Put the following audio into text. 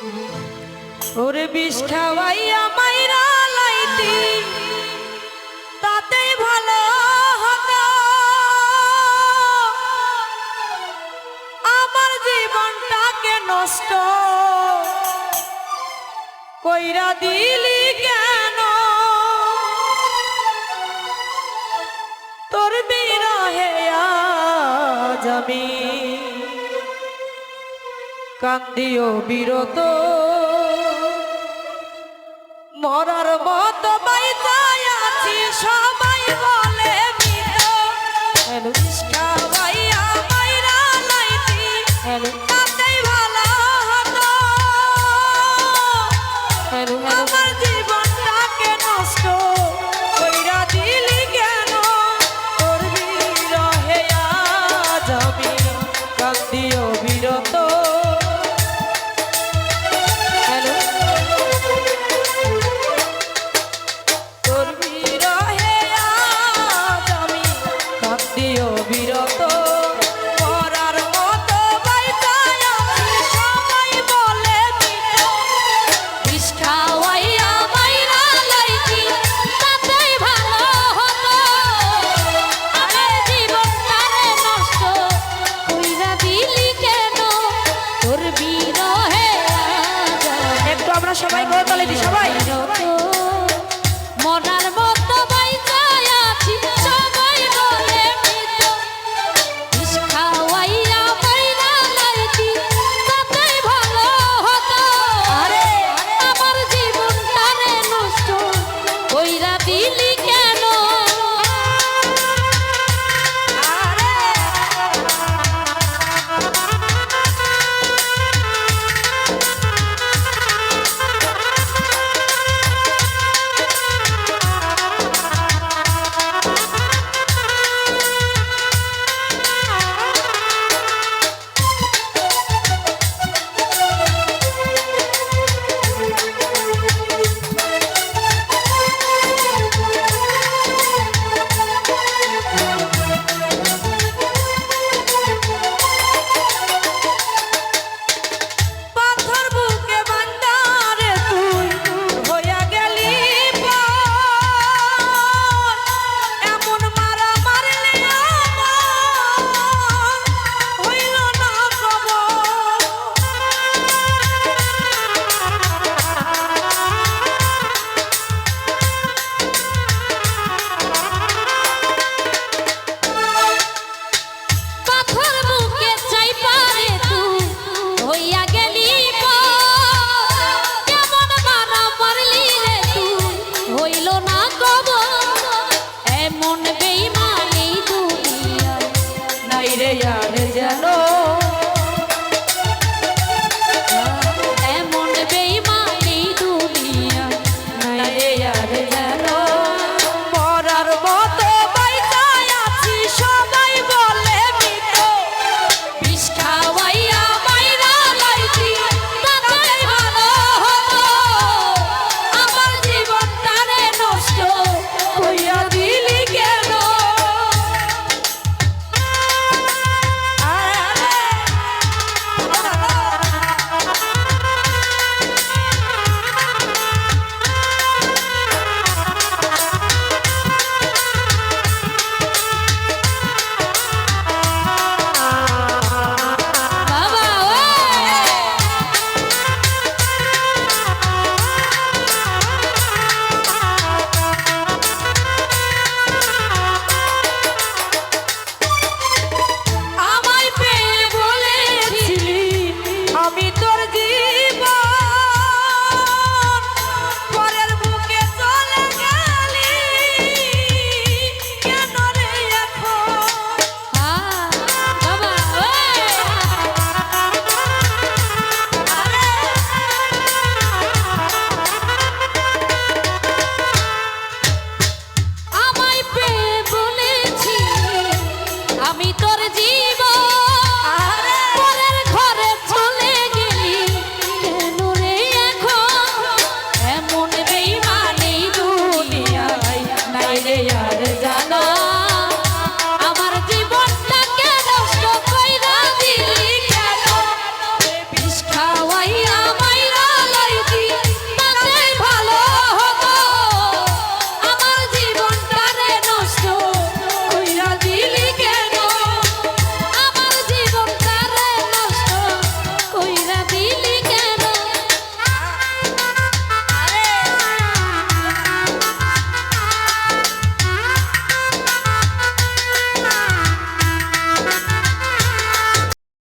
ওরে বিষ খাওয়াইয়া মাইরা লাইতি তাতেই ভালো হতো আমার জীবনটাকে নষ্ট কইরা দিলি কেন তোর বিরহে আজ আমি কান্দিও বিরত মরার মত বাইতায় আছি সবাই বলে মৃত বিষ খাওয়াইয়া মাইরা লাইতি তাতেই ভালো হতো আমার জীবনটাকে নষ্ট কইরা দিলি কেন তোর বিরহে আজ আমি কান্দিও বিরত সবাই গোতালে দি সবাই মরার মতো বাইচায় আছি সবাই বলে মৃত বিষ খাওয়াইয়া মাইরা লাইতি তাতেই ভালো হতো আরে আমার জীবনটারে নষ্ট কইরা দিলি কেন আমি তোর জীবন